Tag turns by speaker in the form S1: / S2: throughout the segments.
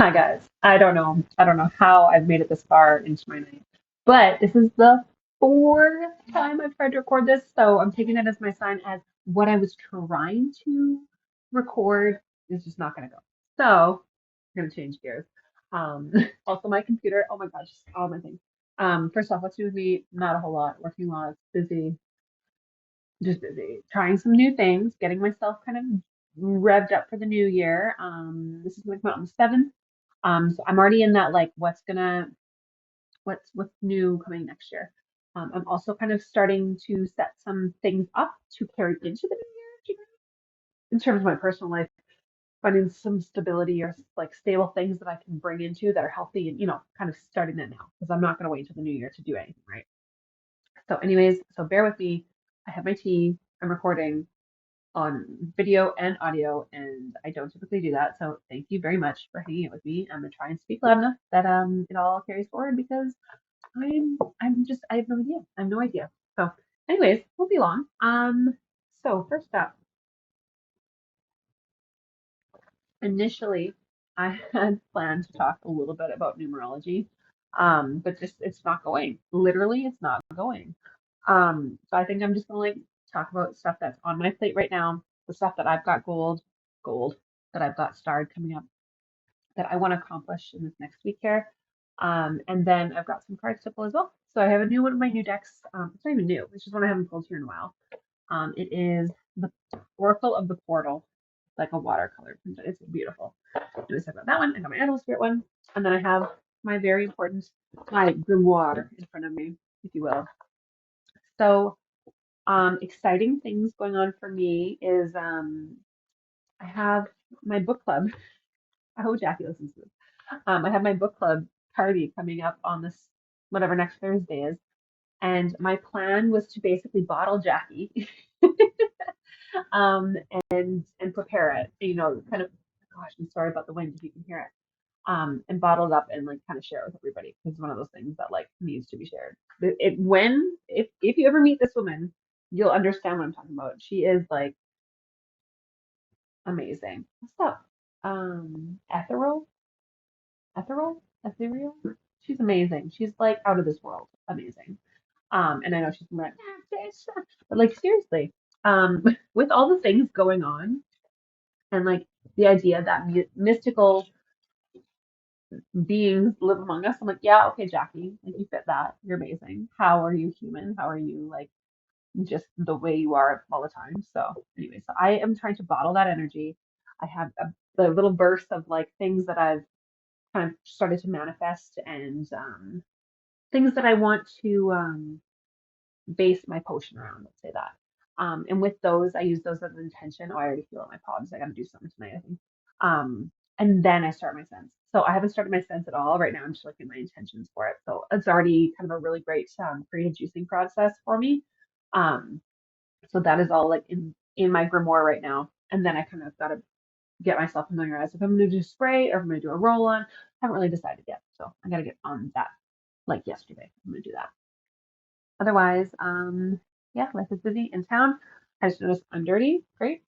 S1: Hi guys. I don't know how I've made it this far into my night, but this is the fourth time I've tried to record this, so I'm taking it as my sign as what I was trying to record is just not gonna go. So I'm gonna change gears. Um, also my computer. Oh my gosh, all my things. First off, what's new with me? Not a whole lot. Working lots, busy, just busy. Trying some new things, getting myself kind of revved up for the new year. This is gonna come out on the 7th. So I'm already in that like what's new coming next year. I'm also kind of starting to set some things up to carry into the new year, in terms of my personal life, finding some stability or like stable things that I can bring into that are healthy and kind of starting that now because I'm not going to wait until the new year to do anything, right? So, anyways, so bear with me. I have my tea. I'm recording on video and audio, and I don't typically do that. So thank you very much for hanging out with me. I'm gonna try and speak loud enough that it all carries forward because I have no idea. I have no idea. So anyways, won't be long. So first up, initially I had planned to talk a little bit about numerology, but just it's not going. Literally, it's not going. So I think I'm just gonna like talk about stuff that's on my plate right now, the stuff that I've got gold that I've got starred coming up that I want to accomplish in this next week here. And then I've got some cards to pull as well. So I have a new one of my new decks. It's not even new. It's just one I haven't pulled here in a while. It is the Oracle of the Portal, like a watercolor. It's beautiful. Anyways, I got that one. I got my Animal Spirit one, and then I have my very important my grimoire in front of me, if you will. So exciting things going on for me is I have my book club. I hope Jackie listens to this. I have my book club party coming up on this whatever next Thursday is, and my plan was to basically bottle Jackie, um, and prepare it. Kind of. Gosh, I'm sorry about the wind if you can hear it. And bottle it up and like kind of share it with everybody because it's one of those things that like needs to be shared. If you ever meet this woman, you'll understand what I'm talking about. She is like amazing. What's up? Ethereal, ethereal. She's amazing. She's like out of this world, amazing. And I know she's like, but like seriously, with all the things going on and like the idea that mystical beings live among us, I'm like, yeah, okay, Jackie, like you fit that. You're amazing. How are you human? How are you like just the way you are all the time? So anyway, so I am trying to bottle that energy. I have the little bursts of like things that I've kind of started to manifest and things that I want to base my potion around, let's say that. And with those, I use those as an intention. Oh, I already feel it in my palms. I got to do something tonight, I think. And then I start my sense. So I haven't started my sense at all right now. I'm just looking at my intentions for it. So it's already kind of a really great creative juicing process for me. Um, so that is all like in my grimoire right now. And then I kind of got to get myself familiarized if I'm going to do spray or if I'm going to do a roll on. I haven't really decided yet. So I got to get on that like yesterday. I'm going to do that. Otherwise, yeah, life is busy in town. I just noticed I'm dirty. Great.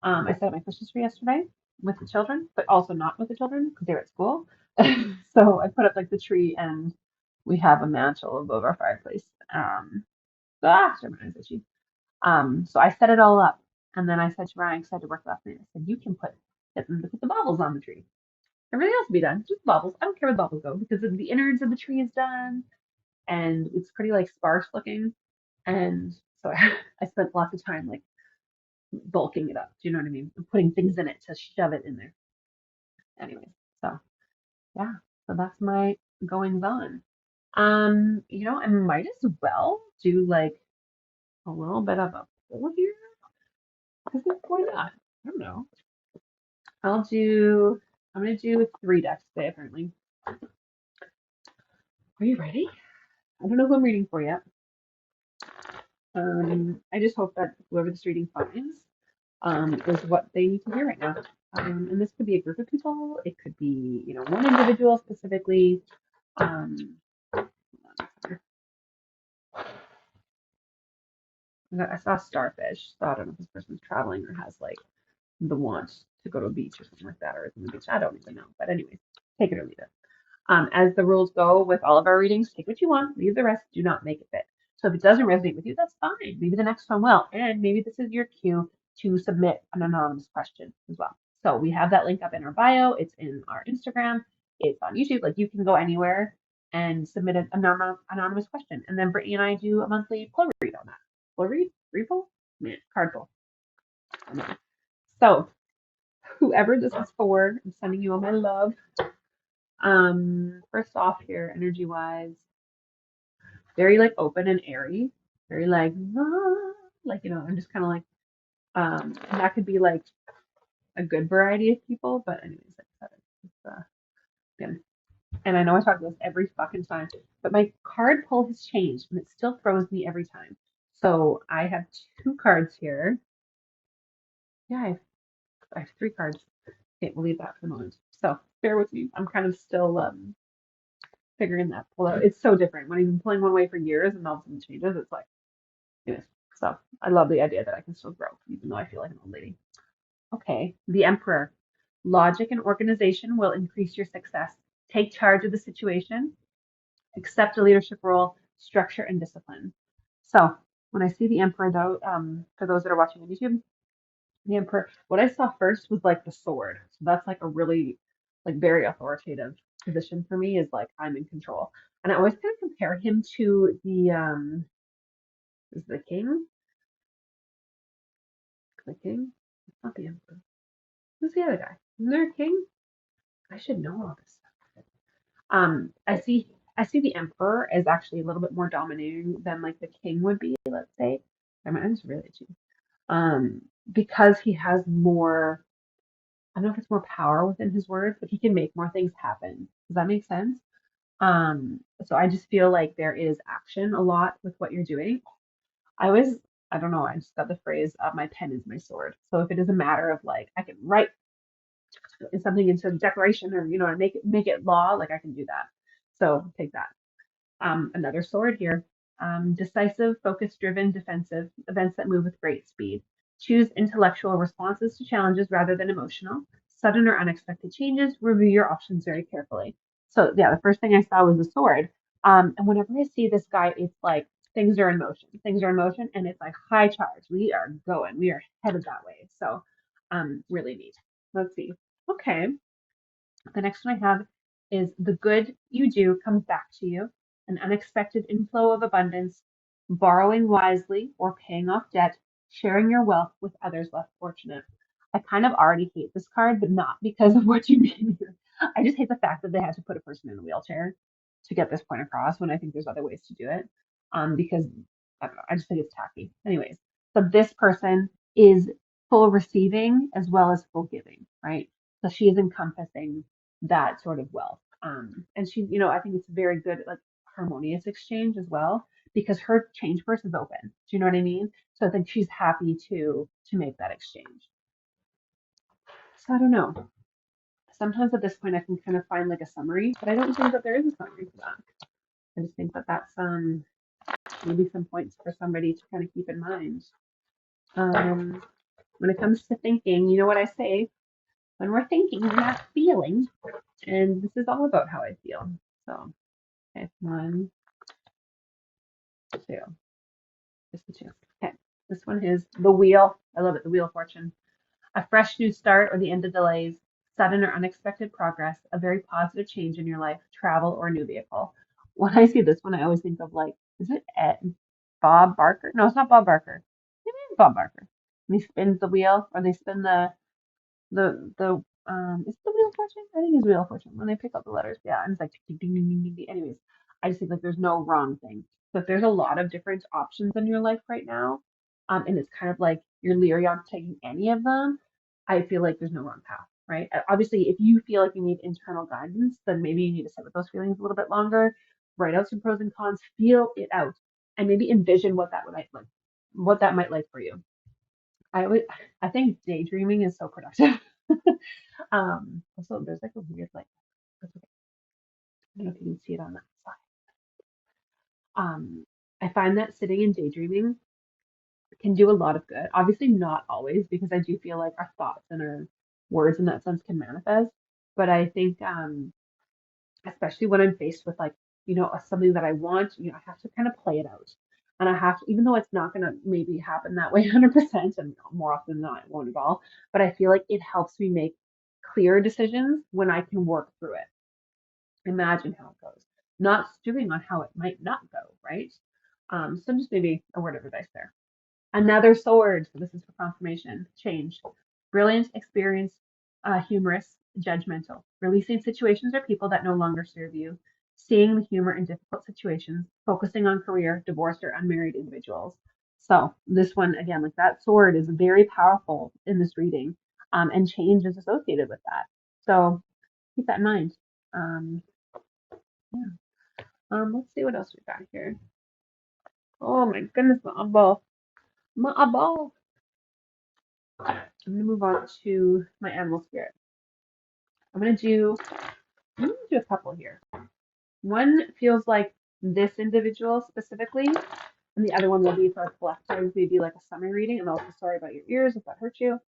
S1: I set up my Christmas tree yesterday with the children, but also not with the children because they were at school. So I put up like the tree and we have a mantle above our fireplace. So my eyes itchy. So I set it all up and then I said to Ryan, because I had to work last night, I said, you can get them to put the baubles on the tree. Everything else will be done. Just the baubles. I don't care where the baubles go because the innards of the tree is done and it's pretty like sparse looking. And so I spent lots of time like bulking it up. Do you know what I mean? Putting things in it to shove it in there. Anyways, so yeah, so that's my goings on. I might as well do like a little bit of a poll here. Because why not? I don't know. I'll do. I'm gonna do three decks today. Apparently, are you ready? I don't know who I'm reading for yet. I just hope that whoever this reading finds is what they need to hear right now. And this could be a group of people. It could be, one individual specifically. Um, I saw starfish, so I don't know if this person's traveling or has like the want to go to a beach or something like that, or is on the beach. I don't even know. But anyways, Take it or leave it. As the rules go with all of our readings, take what you want, leave the rest, do not make it fit. So if it doesn't resonate with you, that's fine. Maybe the next one will. And maybe this is your cue to submit an anonymous question as well. So we have that link up in our bio. It's in our Instagram. It's on YouTube. Like you can go anywhere and submit an anonymous question. And then Brittany and I do a monthly pull read on that. Pull read? Repull? Man, card pull. So whoever this is for, I'm sending you all my love. First off here, energy wise, very like open and airy, very like, ah, like, I'm just kind of like, and that could be like a good variety of people, but anyways, like I said, again, and I know I talk about this every fucking time, but my card pull has changed and it still throws me every time. So I have two cards here. Yeah, I have three cards. Okay, we'll leave that for the moment. So bear with me. I'm kind of still figuring that pull out. It's so different when I've been pulling one way for years and all of a sudden it changes. It's like, anyways. So I love the idea that I can still grow, even though I feel like an old lady. Okay, the Emperor. Logic and organization will increase your success. Take charge of the situation. Accept a leadership role, structure and discipline. So when I see the Emperor, though, for those that are watching on YouTube, the Emperor, what I saw first was like the sword. So that's like a really, like very authoritative position for me. Is like I'm in control, and I always kind of compare him to the is the king. The king? It's not the Emperor. Who's the other guy? Isn't there a king? I should know all this stuff. I see the Emperor as actually a little bit more domineering than like the king would be, let's say. I mean, I'm just really itchy. Um, because he has more, I don't know if it's more power within his words, but he can make more things happen. Does that make sense? So I just feel like there is action a lot with what you're doing. I always, I don't know, I just got the phrase, my pen is my sword. So if it is a matter of like, I can write something into a declaration or, make it law, like I can do that. So take that. Another sword here. Decisive, focus-driven, defensive, events that move with great speed. Choose intellectual responses to challenges rather than emotional. Sudden or unexpected changes. Review your options very carefully. So yeah, the first thing I saw was the sword. And whenever I see this guy, it's like things are in motion. Things are in motion, and it's like high charge. We are going. We are headed that way. So, really neat. Let's see. Okay. The next one I have is the good you do comes back to you, an unexpected inflow of abundance, borrowing wisely or paying off debt, sharing your wealth with others less fortunate. I kind of already hate this card, but not because of what you mean here. I just hate the fact that they had to put a person in a wheelchair to get this point across when I think there's other ways to do it. Because I don't know, I just think it's tacky. Anyways, so this person is full receiving as well as full giving, right? So she is encompassing that sort of wealth. And she, I think it's very good, like harmonious exchange as well, because her change purse is open. Do you know what I mean? So I think she's happy to make that exchange. So I don't know. Sometimes at this point I can kind of find like a summary, but I don't think that there is a summary for that. I just think that that's maybe some points for somebody to kind of keep in mind. Um, when it comes to thinking, you know what I say? When we're thinking, we're not feeling, and this is all about how I feel. So, okay, one, two, just the two. Okay, this one is the wheel. I love it. The wheel of fortune. A fresh new start or the end of delays, sudden or unexpected progress, a very positive change in your life, travel or new vehicle. When I see this one, I always think of like, is it Bob Barker? No, it's not Bob Barker. Maybe it's Bob Barker. And he spins the wheel, or they spin the is it the Wheel of Fortune? I think it's Wheel of Fortune when they pick up the letters. Yeah, and it's like ding ding ding ding ding. Ding. Anyways, I just think like there's no wrong thing. So if there's a lot of different options in your life right now, and it's kind of like you're leery on taking any of them, I feel like there's no wrong path, right? Obviously, if you feel like you need internal guidance, then maybe you need to sit with those feelings a little bit longer, write out some pros and cons, feel it out, and maybe envision what that might like for you. I think daydreaming is so productive. Also there's like a weird like I don't know if you can see it on that side. I find that sitting and daydreaming can do a lot of good. Obviously not always because I do feel like our thoughts and our words in that sense can manifest. But I think especially when I'm faced with like, something that I want, I have to kind of play it out. And I have to, even though it's not going to maybe happen that way 100%, and more often than not, it won't at all, but I feel like it helps me make clearer decisions when I can work through it. Imagine how it goes, not stewing on how it might not go, right? So just maybe a word of advice there. Another sword, so this is for confirmation, change. Brilliant, experienced, humorous, judgmental. Releasing situations or people that no longer serve you. Seeing the humor in difficult situations. Focusing on career, divorced or unmarried individuals. So this one, again, like that sword is very powerful in this reading, and change is associated with that. So keep that in mind. Um, yeah. Let's see what else we got here. Oh my goodness, my eyeball. My eyeball. I'm gonna move on to my animal spirit. I'm gonna do a couple here. One feels like this individual specifically, and the other one will be for a collective, maybe like a summary reading. And also sorry about your ears if that hurt you.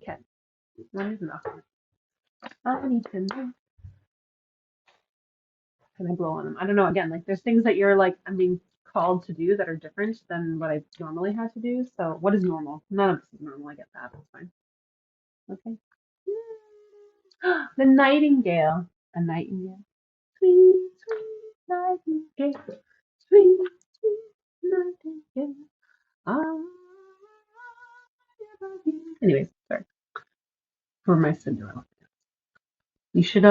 S1: Okay, one is enough. I need to know. Can I blow on them? I don't know. Again, like there's things that you're like I'm being called to do that are different than what I normally had to do. So what is normal? None of this is normal. I get that. That's fine. Okay. The nightingale. A nightingale. Sweet, sweet nightingale. Sweet, sweet nightingale. Ah, anyways, sorry for my Cinderella. You should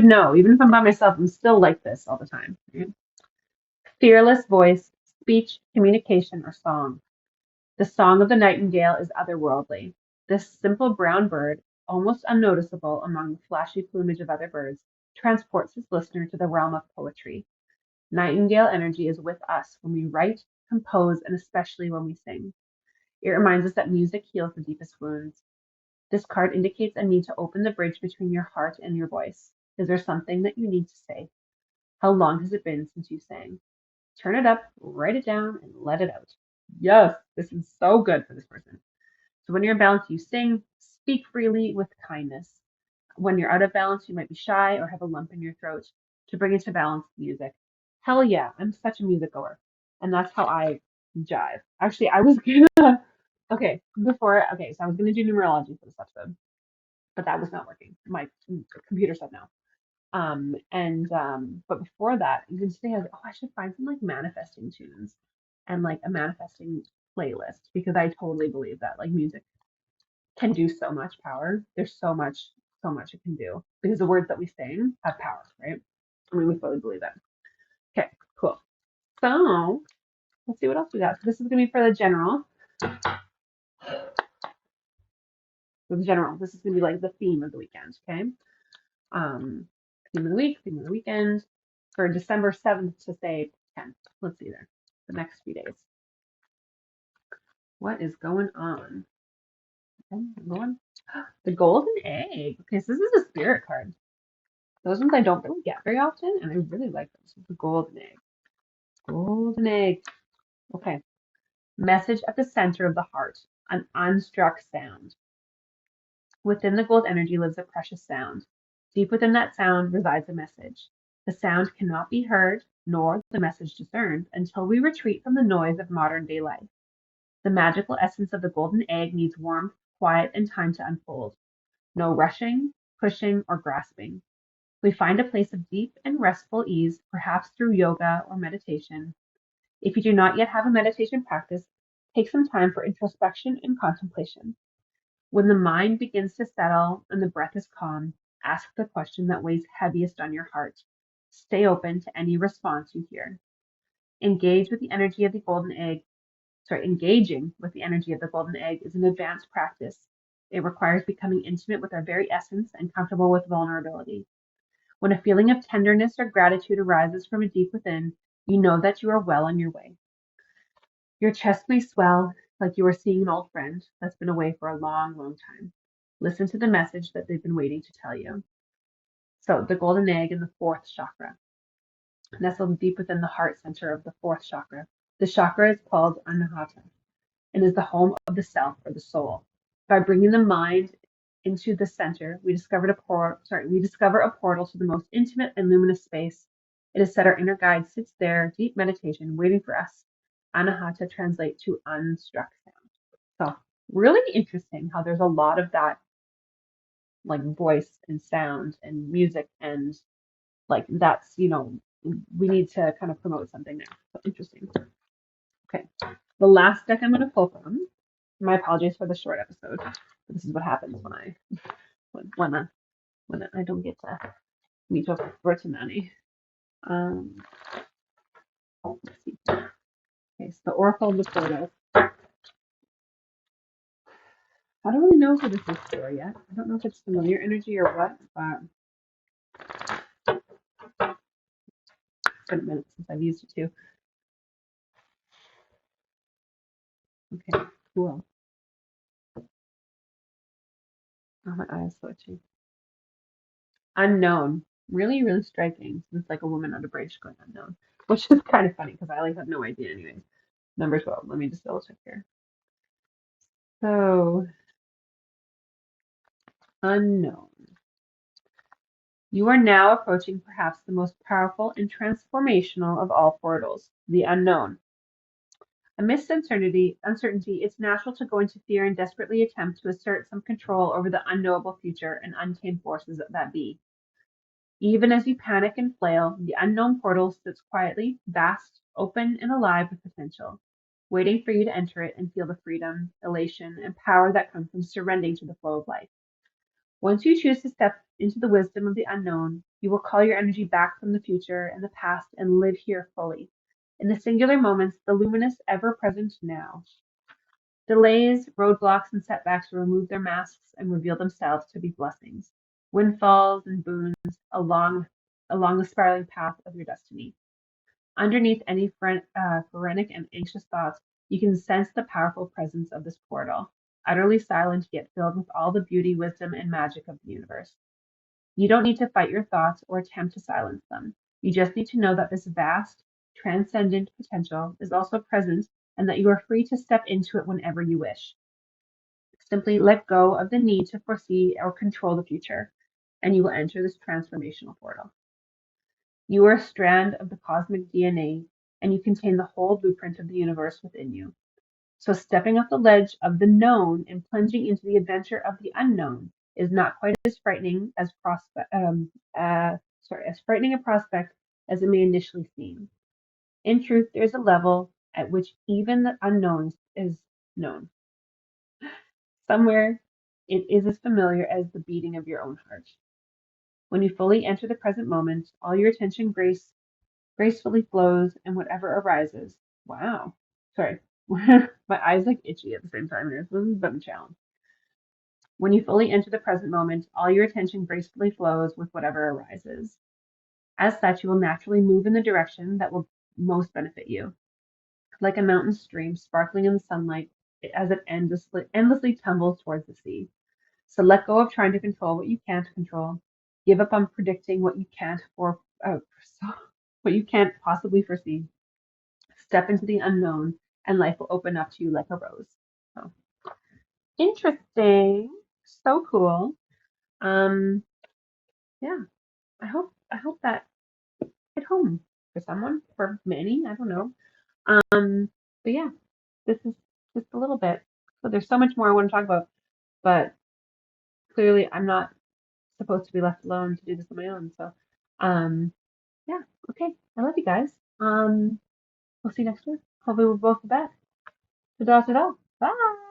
S1: know. Even if I'm by myself, I'm still like this all the time. Right? Fearless voice, speech, communication, or song. The song of the nightingale is otherworldly. This simple brown bird, almost unnoticeable among the flashy plumage of other birds, transports its listener to the realm of poetry. Nightingale energy is with us when we write, compose, and especially when we sing. It reminds us that music heals the deepest wounds. This card indicates a need to open the bridge between your heart and your voice. Is there something that you need to say? How long has it been since you sang? Turn it up, write it down, and let it out. Yes, this is so good for this person. So when you're in balance, you sing, speak freely with kindness. When you're out of balance, you might be shy or have a lump in your throat. To bring it to balance, music. Hell yeah, I'm such a music goer. And that's how I jive. Actually, I was gonna, okay, so I was gonna do numerology for this episode, but that was not working. My computer said no. But before that, you can say, oh, I should find some like manifesting tunes and like a manifesting playlist because I totally believe that like music can do so much power. There's so much it can do because the words that we sing have power, right? I mean, we fully believe that. Okay, cool. So let's see what else we got. So this is gonna be for the general. For the general, this is gonna be like the theme of the weekend. Okay. Um, theme of the week, theme of the weekend for December 7th to say 10th. Let's see there. The next few days. What is going on? Okay, going. The golden egg. Okay, so this is a spirit card. Those ones I don't really get very often, and I really like those. The golden egg. Golden egg. Okay. Message at the center of the heart. An unstruck sound. Within the gold energy lives a precious sound. Deep within that sound resides a message. The sound cannot be heard, nor the message discerned, until we retreat from the noise of modern day life. The magical essence of the golden egg needs warmth, quiet, and time to unfold. No rushing, pushing, or grasping. We find a place of deep and restful ease, perhaps through yoga or meditation. If you do not yet have a meditation practice, take some time for introspection and contemplation. When the mind begins to settle and the breath is calm, ask the question that weighs heaviest on your heart. Stay open to any response you hear. Engage with the energy of the golden egg. Engaging with the energy of the golden egg is an advanced practice. It requires becoming intimate with our very essence and comfortable with vulnerability. When a feeling of tenderness or gratitude arises from a deep within, you know that you are well on your way. Your chest may swell like you are seeing an old friend that's been away for a long, long time. Listen to the message that they've been waiting to tell you. So, the golden egg in the fourth chakra, nestled deep within the heart center of the fourth chakra. The chakra is called Anahata and is the home of the self or the soul. By bringing the mind into the center, we discover a portal to the most intimate and luminous space. It is said our inner guide sits there, deep meditation, waiting for us. Anahata translate to unstruck sound. So really interesting how there's a lot of that like voice and sound and music and like that's, we need to kind of promote something there. So interesting. Okay. The last deck I'm going to pull from, my apologies for the short episode. But this is what happens when I when I don't get to meet up with Rotanani. Um, let's see. Okay, so the Oracle of the Portal. I don't really know who this is for yet. I don't know if it's familiar energy or what, but it's been a minute since I've used it too. Okay, cool. Oh, my eyes switching. Unknown. Really, really striking. It's like a woman on a bridge going unknown, which is kind of funny because I like have no idea anyways. Number 12. Let me just double check here. So, unknown. You are now approaching perhaps the most powerful and transformational of all portals, the unknown. Amidst uncertainty, it's natural to go into fear and desperately attempt to assert some control over the unknowable future and untamed forces that be. Even as you panic and flail, the unknown portal sits quietly, vast, open, and alive with potential, waiting for you to enter it and feel the freedom, elation, and power that come from surrendering to the flow of life. Once you choose to step into the wisdom of the unknown, you will call your energy back from the future and the past and live here fully. In the singular moments, the luminous, ever present now. Delays, roadblocks, and setbacks will remove their masks and reveal themselves to be blessings, windfalls, and boons along the spiraling path of your destiny. Underneath any frenetic and anxious thoughts, you can sense the powerful presence of this portal, utterly silent yet filled with all the beauty, wisdom, and magic of the universe. You don't need to fight your thoughts or attempt to silence them. You just need to know that this vast, transcendent potential is also present and that you are free to step into it whenever you wish. Simply let go of the need to foresee or control the future, and you will enter this transformational portal. You are a strand of the cosmic DNA, and you contain the whole blueprint of the universe within you. So stepping off the ledge of the known and plunging into the adventure of the unknown is not quite as frightening as frightening a prospect as it may initially seem. In truth, there's a level at which even the unknown is known. Somewhere, it is as familiar as the beating of your own heart. When you fully enter the present moment, all your attention gracefully flows, and whatever arises. Wow. Sorry. My eyes like itchy at the same time. This is a bit of a challenge. When you fully enter the present moment, all your attention gracefully flows with whatever arises. As such, you will naturally move in the direction that will most benefit you. Like a mountain stream sparkling in the sunlight as it endlessly tumbles towards the sea. So let go of trying to control what you can't control. Give up on predicting what you can't possibly foresee. Step into the unknown, and life will open up to you like a rose. So interesting, so cool. Um, yeah, I hope that hit home for someone, for many, I don't know. But yeah, this is just a little bit. So there's so much more I want to talk about, but clearly I'm not supposed to be left alone to do this on my own. So, um, yeah, okay. I love you guys. We'll see you next week. Hopefully we'll both be back. Ta-da, ta-da. Bye.